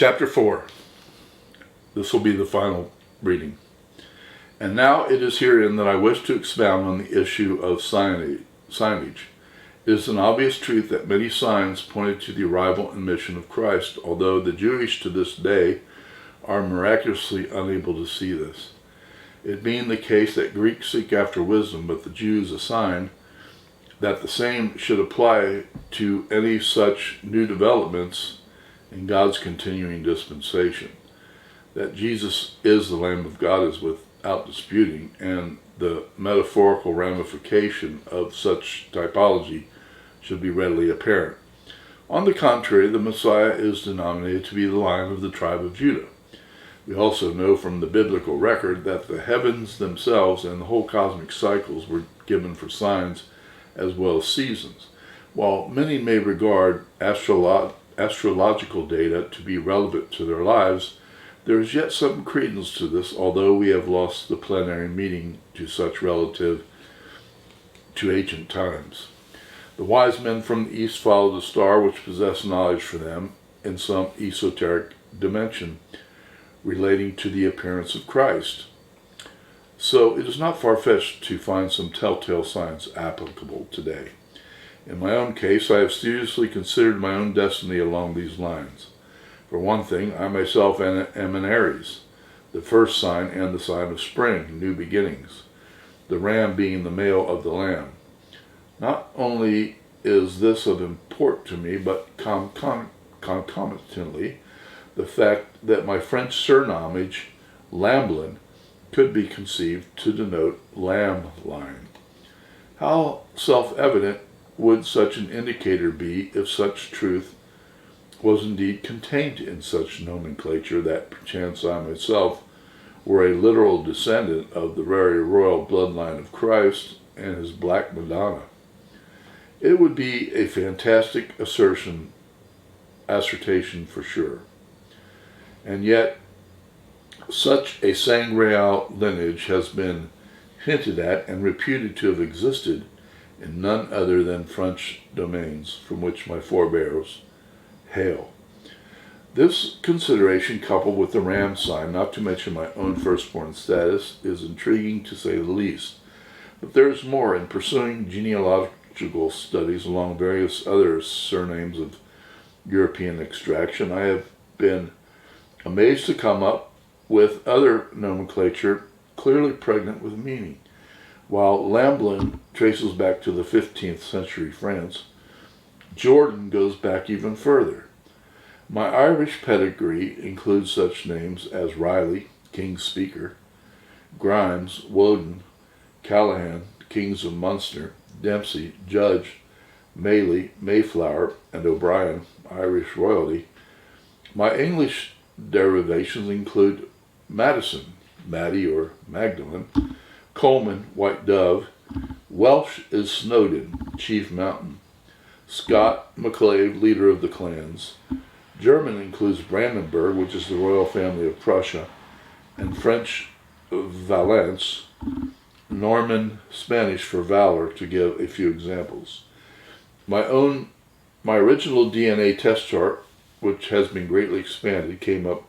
Chapter 4. This will be the final reading. And now it is herein that I wish to expound on the issue of signage. It is an obvious truth that many signs pointed to the arrival and mission of Christ, although the Jewish to this day are miraculously unable to see this. It being the case that Greeks seek after wisdom, but the Jews assign that the same should apply to any such new developments in God's continuing dispensation. That Jesus is the Lamb of God is without disputing, and the metaphorical ramification of such typology should be readily apparent. On the contrary, the Messiah is denominated to be the Lion of the tribe of Judah. We also know from the biblical record that the heavens themselves and the whole cosmic cycles were given for signs as well as seasons. While many may regard astrological data to be relevant to their lives, there is yet some credence to this, although we have lost the plenary meaning to such relative to ancient times. The wise men from the east followed a star which possessed knowledge for them in some esoteric dimension relating to the appearance of Christ. So it is not far-fetched to find some telltale signs applicable today. In my own case, I have seriously considered my own destiny along these lines. For one thing, I myself am an Aries, the first sign and the sign of spring, new beginnings, the ram being the male of the lamb. Not only is this of import to me, but concomitantly, the fact that my French surnamage, Lamblin, could be conceived to denote lamb line. How self-evident would such an indicator be if such truth was indeed contained in such nomenclature that perchance I myself were a literal descendant of the very royal bloodline of Christ and his Black Madonna. It would be a fantastic assertion for sure. And yet, such a sang-real lineage has been hinted at and reputed to have existed in none other than French domains from which my forebears hail. This consideration, coupled with the ram sign, not to mention my own firstborn status, is intriguing to say the least. But there is more. In pursuing genealogical studies along various other surnames of European extraction, I have been amazed to come up with other nomenclature clearly pregnant with meaning. While Lamblin traces back to the 15th century France, Jordan goes back even further. My Irish pedigree includes such names as Riley, King's Speaker, Grimes, Woden, Callahan, Kings of Munster, Dempsey, Judge, Mailey, Mayflower, and O'Brien, Irish royalty. My English derivations include Madison, Maddie or Magdalene, Coleman, White Dove. Welsh is Snowdon, Chief Mountain. Scott, MacLeod, leader of the clans. German includes Brandenburg, which is the royal family of Prussia, and French, Valence. Norman, Spanish for valor, to give a few examples. My original DNA test chart, which has been greatly expanded, came up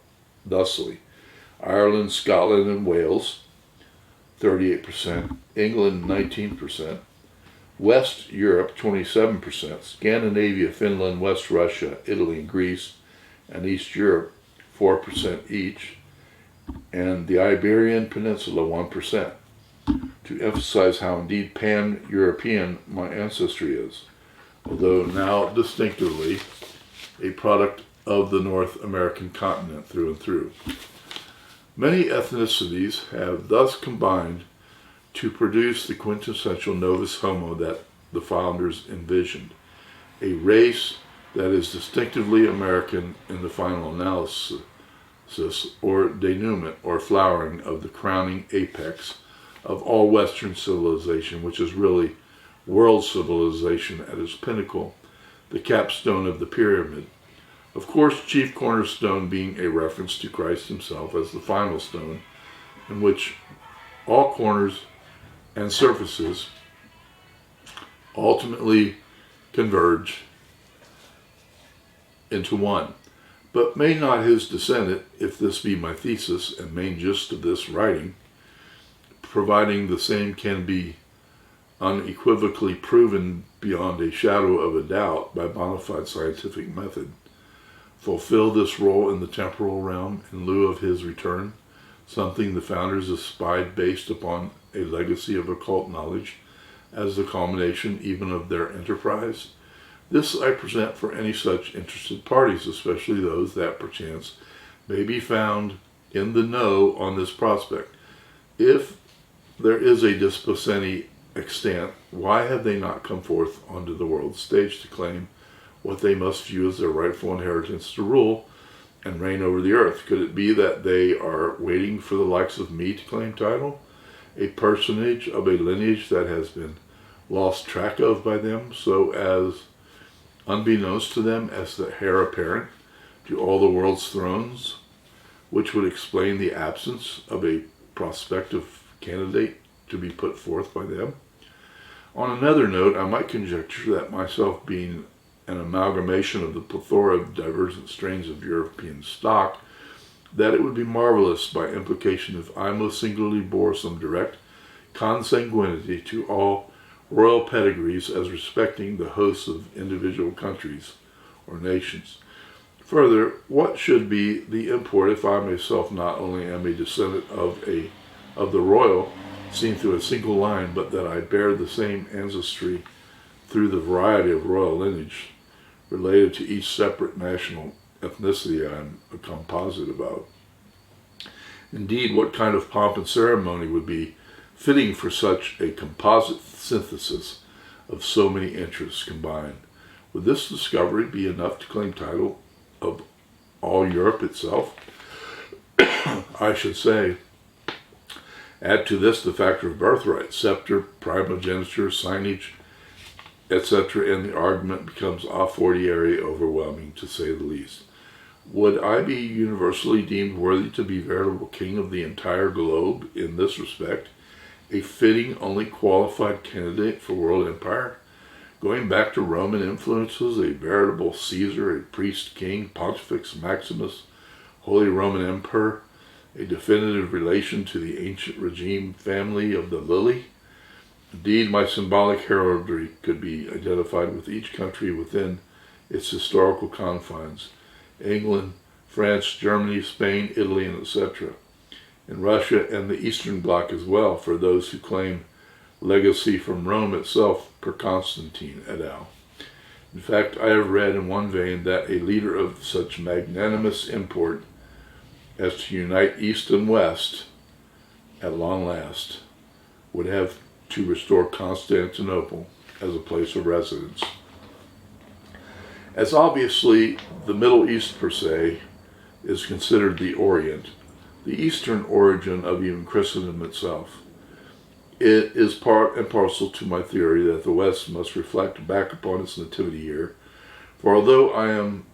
thusly: Ireland, Scotland, and Wales, 38%, England, 19%, West Europe, 27%, Scandinavia, Finland, West Russia, Italy, and Greece, and East Europe, 4% each, and the Iberian Peninsula, 1%, to emphasize how indeed pan-European my ancestry is, although now distinctively a product of the North American continent through and through. Many ethnicities have thus combined to produce the quintessential novus homo that the founders envisioned, a race that is distinctively American in the final analysis, or denouement, or flowering of the crowning apex of all Western civilization, which is really world civilization at its pinnacle, the capstone of the pyramid. Of course, chief cornerstone being a reference to Christ himself as the final stone, in which all corners and surfaces ultimately converge into one. But may not his descendant, if this be my thesis and main gist of this writing, providing the same can be unequivocally proven beyond a shadow of a doubt by bona fide scientific method, fulfill this role in the temporal realm in lieu of his return, something the founders espied based upon a legacy of occult knowledge as the culmination even of their enterprise? This I present for any such interested parties, especially those that perchance may be found in the know on this prospect. If there is a disposseni extant, why have they not come forth onto the world stage to claim what they must view as their rightful inheritance to rule and reign over the earth? Could it be that they are waiting for the likes of me to claim title, a personage of a lineage that has been lost track of by them, so as, unbeknownst to them, as the heir apparent to all the world's thrones, which would explain the absence of a prospective candidate to be put forth by them? On another note, I might conjecture that myself being an amalgamation of the plethora of divergent strains of European stock, that it would be marvelous by implication if I most singularly bore some direct consanguinity to all royal pedigrees as respecting the hosts of individual countries or nations. Further, what should be the import if I myself not only am a descendant of the royal, seen through a single line, but that I bear the same ancestry through the variety of royal lineage related to each separate national ethnicity I am a composite about? Indeed, what kind of pomp and ceremony would be fitting for such a composite synthesis of so many interests combined? Would this discovery be enough to claim title of all Europe itself? I should say, add to this the factor of birthright, scepter, primogeniture, signage, etc., and the argument becomes a fortiori overwhelming, to say the least. Would I be universally deemed worthy to be veritable king of the entire globe in this respect, a fitting, only qualified candidate for world empire? Going back to Roman influences, a veritable Caesar, a priest king, Pontifex Maximus, Holy Roman Emperor, a definitive relation to the ancient regime family of the Lily? Indeed, my symbolic heraldry could be identified with each country within its historical confines: England, France, Germany, Spain, Italy, and etc. In Russia and the Eastern Bloc as well, for those who claim legacy from Rome itself per Constantine et al. In fact, I have read in one vein that a leader of such magnanimous import as to unite East and West, at long last, would have to restore Constantinople as a place of residence. As obviously the Middle East per se is considered the Orient, the Eastern origin of even Christendom itself, it is part and parcel to my theory that the West must reflect back upon its nativity year, for although I am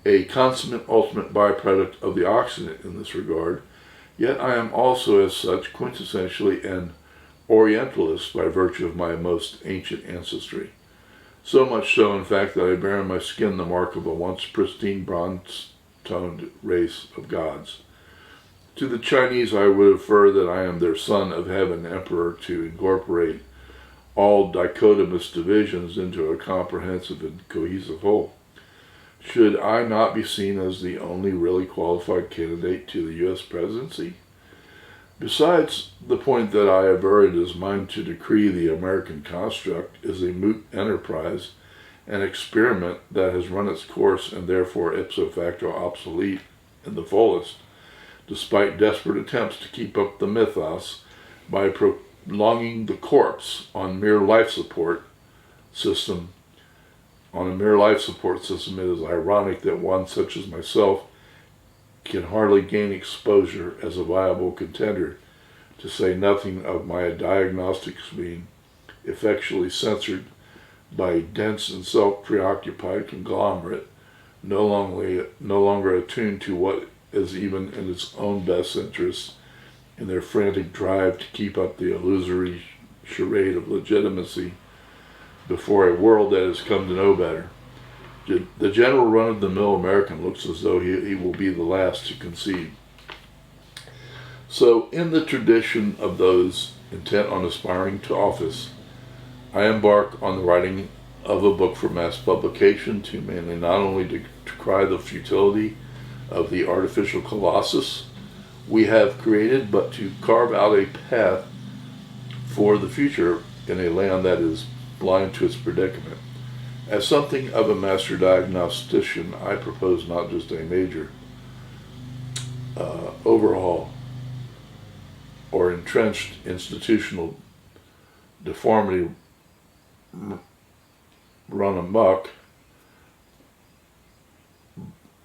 a consummate ultimate byproduct of the Occident in this regard, yet I am also as such quintessentially an Orientalist by virtue of my most ancient ancestry. So much so, in fact, that I bear on my skin the mark of a once pristine bronze-toned race of gods. To the Chinese I would infer that I am their son of heaven, emperor, to incorporate all dichotomous divisions into a comprehensive and cohesive whole. Should I not be seen as the only really qualified candidate to the U.S. presidency? Besides, the point that I averred is mine to decree the American construct is a moot enterprise, an experiment that has run its course and therefore ipso facto obsolete in the fullest, despite desperate attempts to keep up the mythos by prolonging the corpse on mere life support system. On a mere life support system, it is ironic that one such as myself can hardly gain exposure as a viable contender, to say nothing of my diagnostics being effectually censored by a dense and self-preoccupied conglomerate no longer attuned to what is even in its own best interests in their frantic drive to keep up the illusory charade of legitimacy before a world that has come to know better. The general run-of-the-mill American looks as though he will be the last to concede. So, in the tradition of those intent on aspiring to office, I embark on the writing of a book for mass publication to mainly not only to cry the futility of the artificial colossus we have created, but to carve out a path for the future in a land that is blind to its predicament. As something of a master diagnostician, I propose not just a major overhaul or entrenched institutional deformity run amok,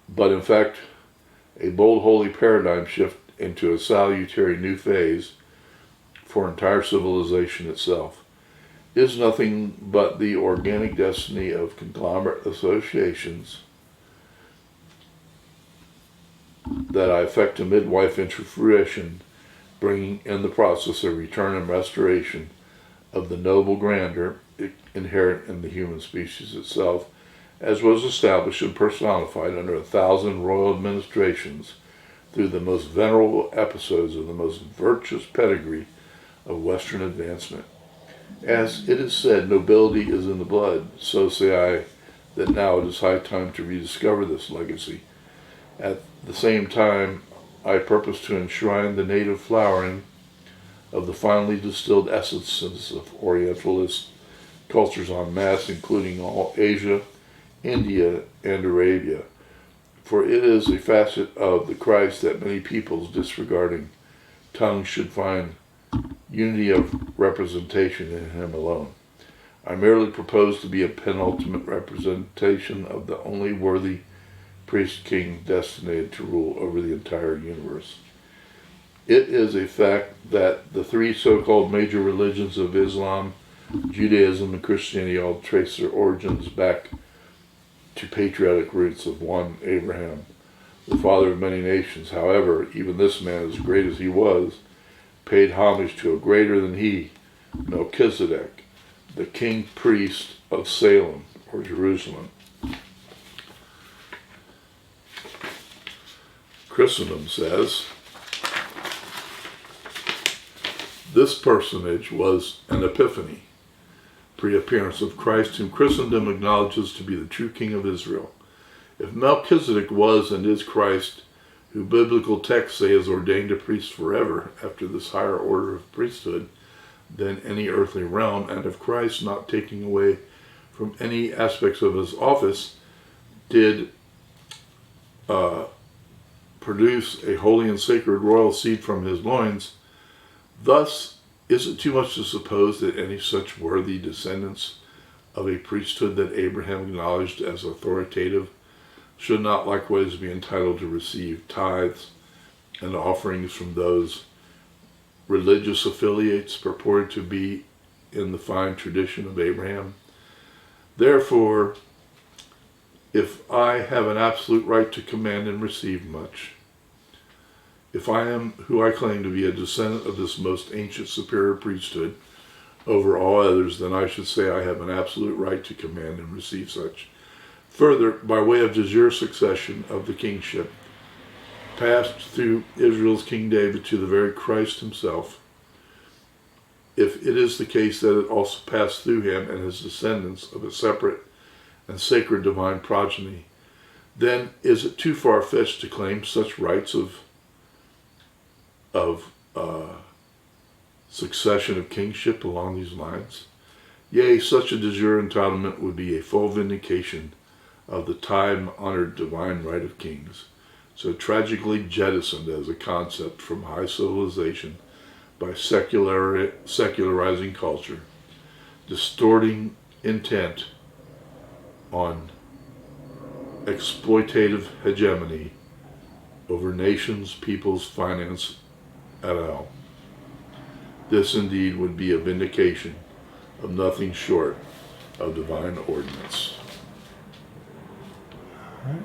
but in fact a bold holy paradigm shift into a salutary new phase for entire civilization itself. Is nothing but the organic destiny of conglomerate associations that I effect a midwife into fruition, bringing in the process a return and restoration of the noble grandeur inherent in the human species itself, as was established and personified under 1,000 royal administrations through the most venerable episodes of the most virtuous pedigree of Western advancement. As it is said, nobility is in the blood, so say I that now it is high time to rediscover this legacy. At the same time, I purpose to enshrine the native flowering of the finely distilled essences of Orientalist cultures en masse, including all Asia, India, and Arabia, for it is a facet of the Christ that many peoples, disregarding tongues, should find unity of representation in him alone. I merely propose to be a penultimate representation of the only worthy priest-king destined to rule over the entire universe. It is a fact that the three so-called major religions of Islam, Judaism, and Christianity all trace their origins back to patriotic roots of one Abraham, the father of many nations. However, even this man, as great as he was, paid homage to a greater than he, Melchizedek, the king priest of Salem, or Jerusalem. Christendom says, this personage was an epiphany, pre-appearance of Christ, whom Christendom acknowledges to be the true king of Israel. If Melchizedek was and is Christ, who biblical texts say is ordained a priest forever after this higher order of priesthood than any earthly realm, and if Christ, not taking away from any aspects of his office, did produce a holy and sacred royal seed from his loins, thus is it too much to suppose that any such worthy descendants of a priesthood that Abraham acknowledged as authoritative should not likewise be entitled to receive tithes and offerings from those religious affiliates purported to be in the fine tradition of Abraham? Therefore, if I have an absolute right to command and receive much, if I am who I claim to be a descendant of this most ancient superior priesthood over all others, then I should say I have an absolute right to command and receive such. Further, by way of de jure succession of the kingship, passed through Israel's King David to the very Christ himself, if it is the case that it also passed through him and his descendants of a separate and sacred divine progeny, then is it too far-fetched to claim such rights of succession of kingship along these lines? Yea, such a de jure entitlement would be a full vindication of the time-honored divine right of kings, so tragically jettisoned as a concept from high civilization by secularizing culture, distorting intent on exploitative hegemony over nations, peoples, finance, et al. This indeed would be a vindication of nothing short of divine ordinance. All right.